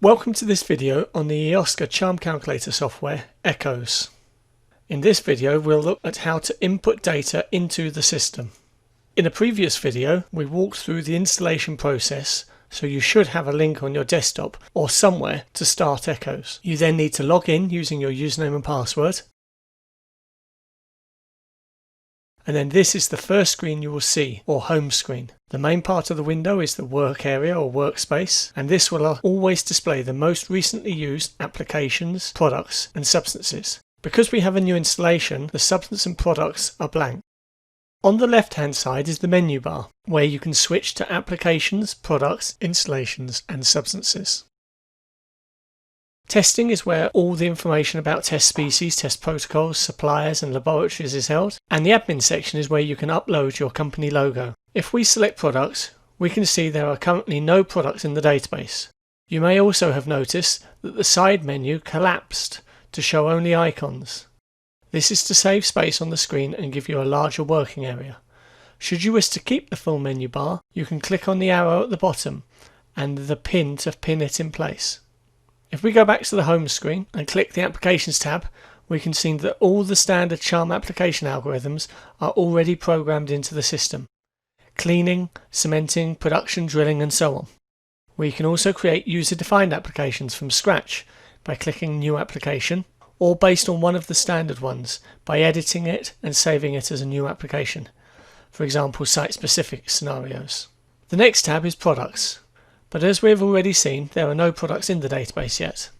Welcome to this video on the EOSCA charm calculator software, ECCOS. In this video we'll look at how to input data into the system. In a previous video we walked through the installation process, so you should have a link on your desktop or somewhere to start ECCOS. You then need to log in using your username and password. And then this is the first screen you will see, or home screen. The main part of the window is the work area or workspace, and this will always display the most recently used applications, products and substances. Because we have a new installation, the substance and products are blank. On the left hand side is the menu bar, where you can switch to applications, products, installations and substances. Testing is where all the information about test species, test protocols, suppliers and laboratories is held, and the admin section is where you can upload your company logo. If we select products, we can see there are currently no products in the database. You may also have noticed that the side menu collapsed to show only icons. This is to save space on the screen and give you a larger working area. Should you wish to keep the full menu bar, you can click on the arrow at the bottom and the pin to pin it in place. If we go back to the home screen and click the Applications tab, we can see that all the standard charm application algorithms are already programmed into the system. Cleaning, cementing, production, drilling and so on. We can also create user-defined applications from scratch by clicking New Application, or based on one of the standard ones by editing it and saving it as a new application. For example, site-specific scenarios. The next tab is Products. But as we have already seen, there are no products in the database yet.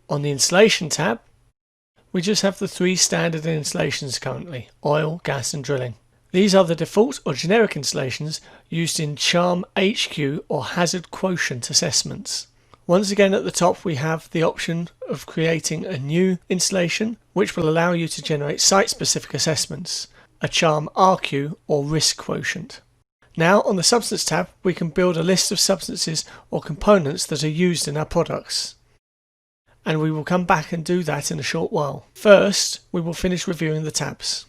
On the Installation tab, we just have the three standard installations currently: oil, gas and drilling. These are the default or generic installations used in charm HQ or hazard quotient assessments. Once again at the top we have the option of creating a new installation, which will allow you to generate site-specific assessments, a charm RQ or risk quotient. Now on the Substance tab we can build a list of substances or components that are used in our products. And we will come back and do that in a short while. First we will finish reviewing the tabs.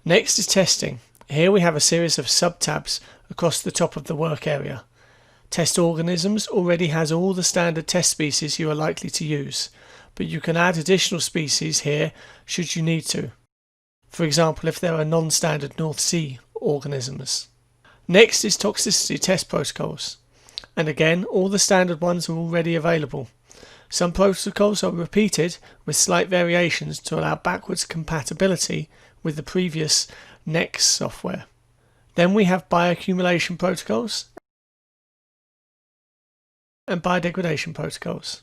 Next is Testing. Here we have a series of sub-tabs across the top of the work area. Test Organisms already has all the standard test species you are likely to use, but you can add additional species here should you need to. For example, if there are non-standard North Sea organisms. Next is Toxicity Test Protocols, and again all the standard ones are already available. Some protocols are repeated with slight variations to allow backwards compatibility with the previous NEX software. Then we have Bioaccumulation Protocols and Biodegradation Protocols.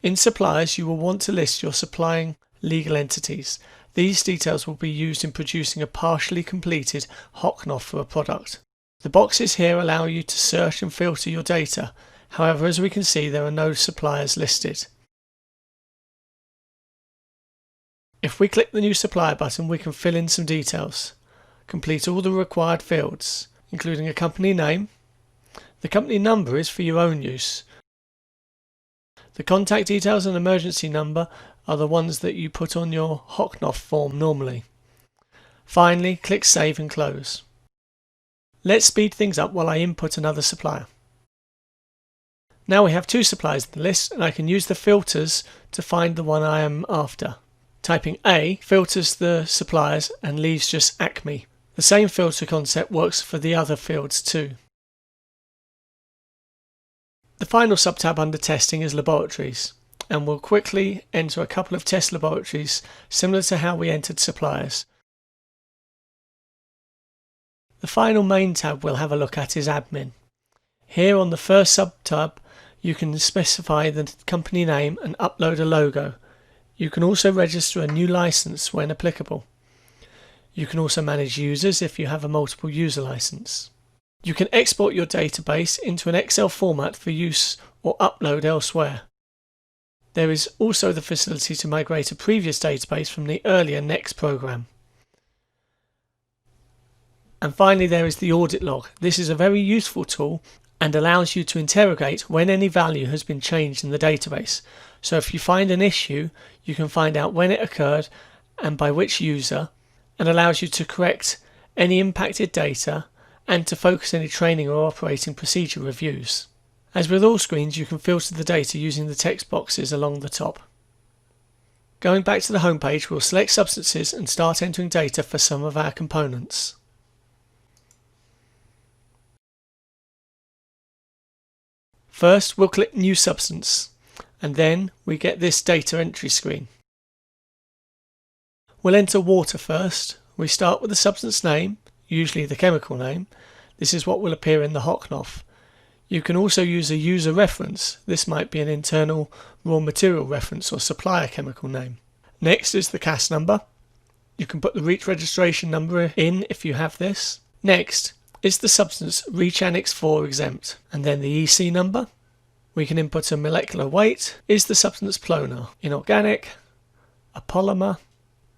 In Suppliers you will want to list your supplying legal entities. These details will be used in producing a partially completed HOCNF for a product. The boxes here allow you to search and filter your data. However, as we can see, there are no suppliers listed. If we click the New Supplier button, we can fill in some details. Complete all the required fields, including a company name. The company number is for your own use. The contact details and emergency number are the ones that you put on your HOCNF form normally. Finally, click Save and Close. Let's speed things up while I input another supplier. Now we have two suppliers in the list, and I can use the filters to find the one I am after. Typing A filters the suppliers and leaves just Acme. The same filter concept works for the other fields too. The final subtab under Testing is Laboratories, and we'll quickly enter a couple of test laboratories similar to how we entered suppliers. The final main tab we'll have a look at is Admin. Here on the first subtab you can specify the company name and upload a logo. You can also register a new license when applicable. You can also manage users if you have a multiple user license. You can export your database into an Excel format for use or upload elsewhere. There is also the facility to migrate a previous database from the earlier NEX program. And finally there is the audit log. This is a very useful tool and allows you to interrogate when any value has been changed in the database. So if you find an issue, you can find out when it occurred and by which user, and allows you to correct any impacted data and to focus any training or operating procedure reviews. As with all screens, you can filter the data using the text boxes along the top. Going back to the home page, we'll select substances and start entering data for some of our components. First, we'll click New Substance, and then we get this data entry screen. We'll enter water first. We start with the substance name, usually the chemical name. This is what will appear in the HOCNF. You can also use a user reference. This might be an internal raw material reference or supplier chemical name. Next is the CAS number. You can put the REACH registration number in if you have this. Next is the substance REACH Annex 4 exempt, and then the EC number. We can input a molecular weight. Is the substance planar, inorganic, a polymer,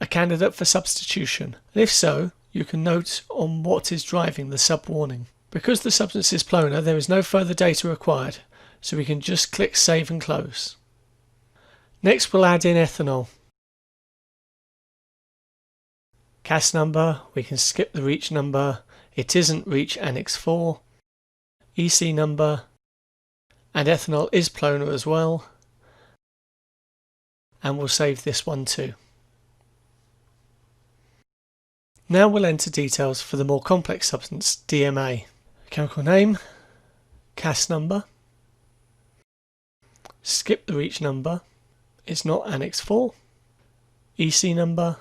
a candidate for substitution? And if so, you can note on what is driving the sub-warning. Because the substance is planar, there is no further data required, so we can just click Save and Close. Next, we'll add in ethanol. CAS number, we can skip the REACH number. It isn't REACH Annex 4. EC number, and ethanol is planar as well. And we'll save this one too. Now we'll enter details for the more complex substance, DMA. Chemical name, CAS number, skip the REACH number, it's not Annex 4, EC number,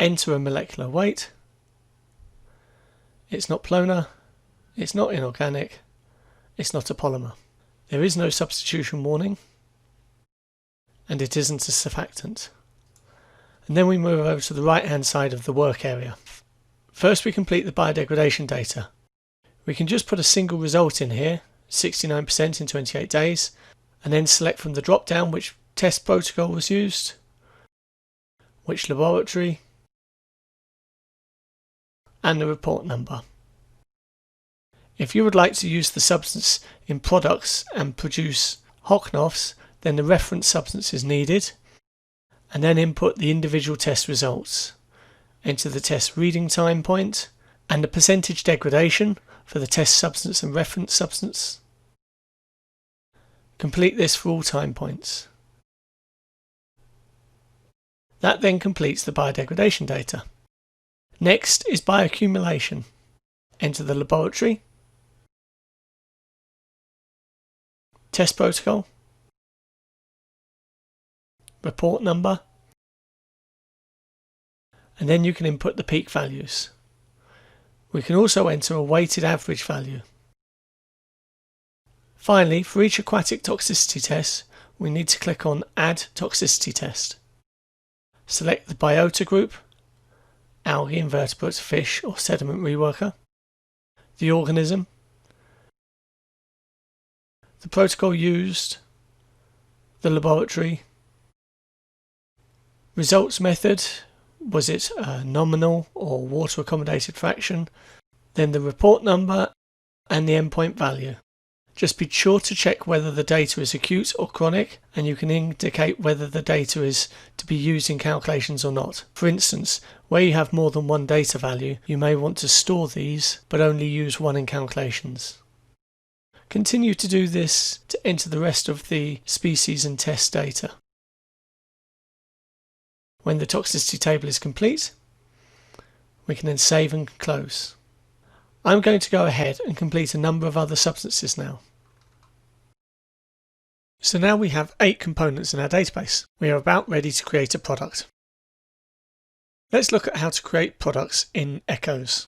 enter a molecular weight, it's not planar, it's not inorganic, it's not a polymer. There is no substitution warning, and it isn't a surfactant. And then we move over to the right hand side of the work area. First we complete the biodegradation data. We can just put a single result in here, 69% in 28 days, and then select from the drop down which test protocol was used, which laboratory, and the report number. If you would like to use the substance in products and produce HOCNFs, then the reference substance is needed, and then input the individual test results. Enter the test reading time point and the percentage degradation for the test substance and reference substance. Complete this for all time points. That then completes the biodegradation data. Next is bioaccumulation. Enter the laboratory, test protocol, report number, and then you can input the peak values. We can also enter a weighted average value. Finally, for each aquatic toxicity test, we need to click on Add Toxicity Test. Select the biota group, algae, invertebrates, fish or sediment reworker, the organism, the protocol used, the laboratory, results method, was it a nominal or water accommodated fraction, then the report number and the endpoint value. Just be sure to check whether the data is acute or chronic, and you can indicate whether the data is to be used in calculations or not. For instance, where you have more than one data value, you may want to store these but only use one in calculations. Continue to do this to enter the rest of the species and test data. When the toxicity table is complete, we can then save and close. I'm going to go ahead and complete a number of other substances now. So now we have 8 components in our database. We are about ready to create a product. Let's look at how to create products in ECCOS.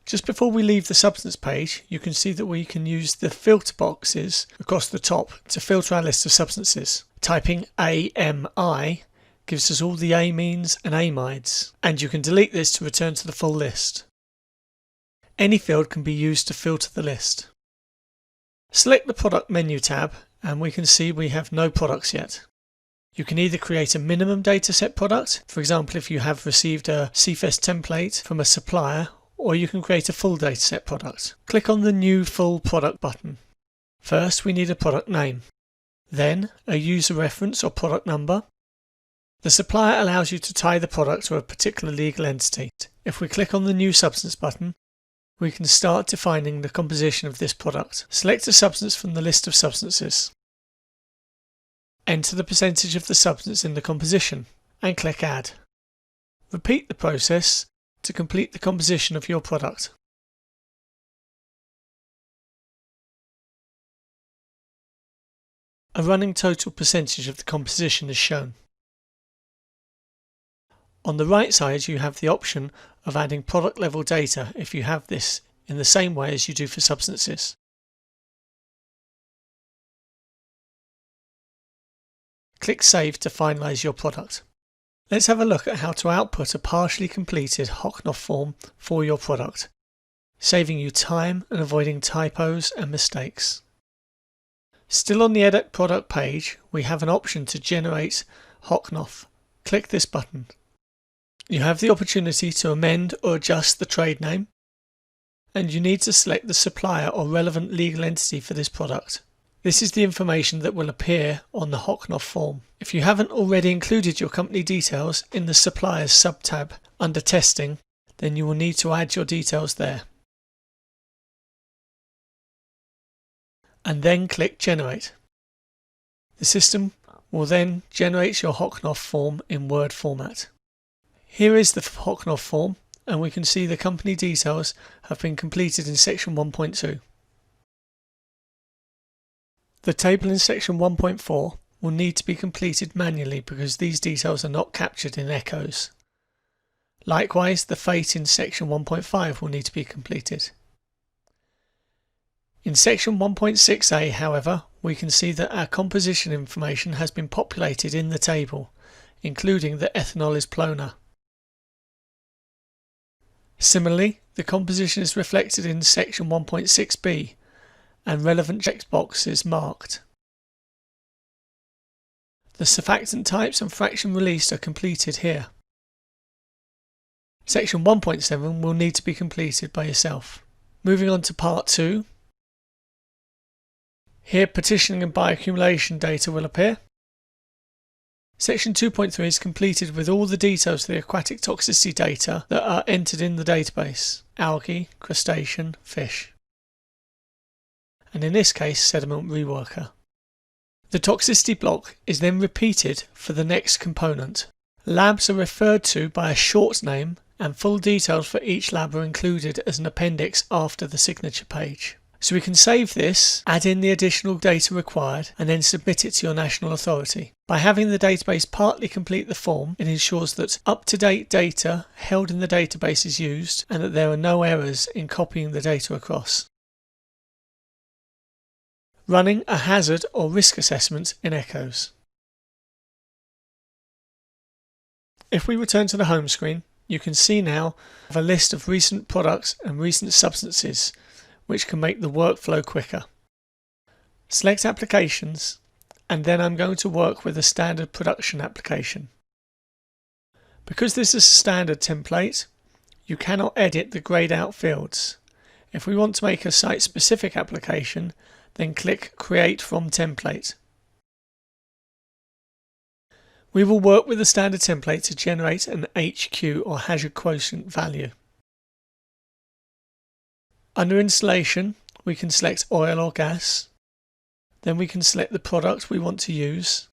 Just before we leave the substance page, you can see that we can use the filter boxes across the top to filter our list of substances. Typing AMI gives us all the amines and amides, and you can delete this to return to the full list. Any field can be used to filter the list. Select the product menu tab and we can see we have no products yet. You can either create a minimum dataset product, for example if you have received a CFES template from a supplier, or you can create a full dataset product. Click on the New Full Product button. First we need a product name, then a user reference or product number. The supplier allows you to tie the product to a particular legal entity. If we click on the New Substance button, we can start defining the composition of this product. Select a substance from the list of substances. Enter the percentage of the substance in the composition and click Add. Repeat the process to complete the composition of your product. A running total percentage of the composition is shown. On the right side you have the option of adding product level data if you have this in the same way as you do for substances. Click Save to finalise your product. Let's have a look at how to output a partially completed HOCNF form for your product, saving you time and avoiding typos and mistakes. Still on the Edit Product page, we have an option to generate HOCNF. Click this button. You have the opportunity to amend or adjust the trade name, and you need to select the supplier or relevant legal entity for this product. This is the information that will appear on the HOCNF form. If you haven't already included your company details in the Suppliers sub-tab under Testing, then you will need to add your details there. And then click Generate. The system will then generate your HOCNF form in Word format. Here is the HOCNF form, and we can see the company details have been completed in section 1.2. The table in section 1.4 will need to be completed manually because these details are not captured in ECCOS. Likewise, the fate in section 1.5 will need to be completed. In section 1.6a, however, we can see that our composition information has been populated in the table, including that ethanol is Plona. Similarly, the composition is reflected in section 1.6b, and relevant checkbox is marked. The surfactant types and fraction released are completed here. Section 1.7 will need to be completed by yourself. Moving on to part 2. Here partitioning and bioaccumulation data will appear. Section 2.3 is completed with all the details of the aquatic toxicity data that are entered in the database: algae, crustacean, fish, and in this case sediment reworker. The toxicity block is then repeated for the next component. Labs are referred to by a short name, and full details for each lab are included as an appendix after the signature page. So we can save this, add in the additional data required, and then submit it to your national authority. By having the database partly complete the form, it ensures that up-to-date data held in the database is used and that there are no errors in copying the data across. Running a hazard or risk assessment in ECCOS. If we return to the home screen, you can see now a list of recent products and recent substances, which can make the workflow quicker. Select Applications, and then I'm going to work with a standard production application. Because this is a standard template, you cannot edit the grayed out fields. If we want to make a site-specific application, then click Create from Template. We will work with the standard template to generate an HQ or hazard quotient value. Under Installation, we can select oil or gas. Then we can select the product we want to use.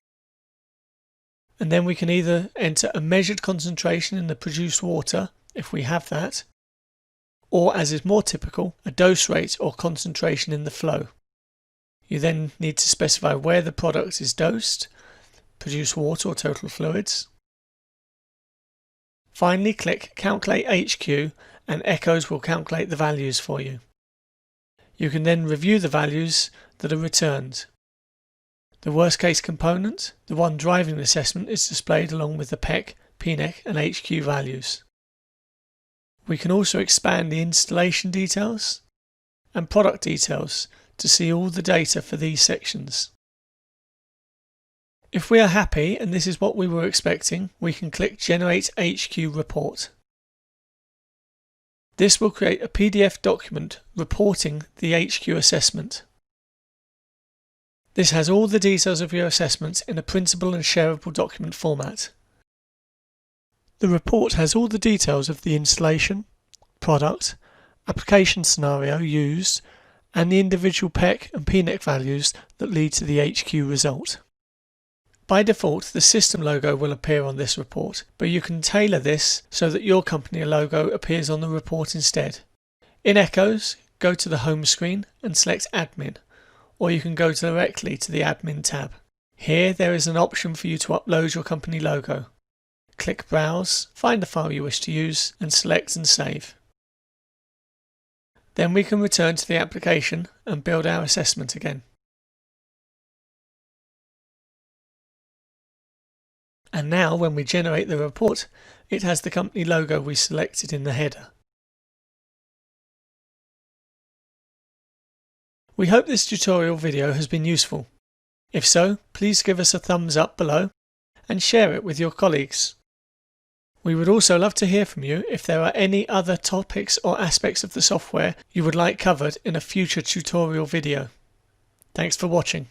And then we can either enter a measured concentration in the produced water, if we have that, or, as is more typical, a dose rate or concentration in the flow. You then need to specify where the product is dosed, produced water or total fluids. Finally, click Calculate HQ, and ECCOS will calculate the values for you. You can then review the values that are returned. The worst case component, the one driving the assessment, is displayed along with the PEC, PNEC and HQ values. We can also expand the installation details and product details to see all the data for these sections. If we are happy and this is what we were expecting, we can click Generate HQ Report. This will create a PDF document reporting the HQ assessment. This has all the details of your assessment in a printable and shareable document format. The report has all the details of the installation, product, application scenario used, and the individual PEC and PNEC values that lead to the HQ result. By default, the system logo will appear on this report, but you can tailor this so that your company logo appears on the report instead. In ECCOS, go to the home screen and select Admin, or you can go directly to the Admin tab. Here there is an option for you to upload your company logo. Click Browse, find the file you wish to use, and select and save. Then we can return to the application and build our assessment again. And now when we generate the report, it has the company logo we selected in the header. We hope this tutorial video has been useful. If so, please give us a thumbs up below and share it with your colleagues. We would also love to hear from you if there are any other topics or aspects of the software you would like covered in a future tutorial video. Thanks for watching.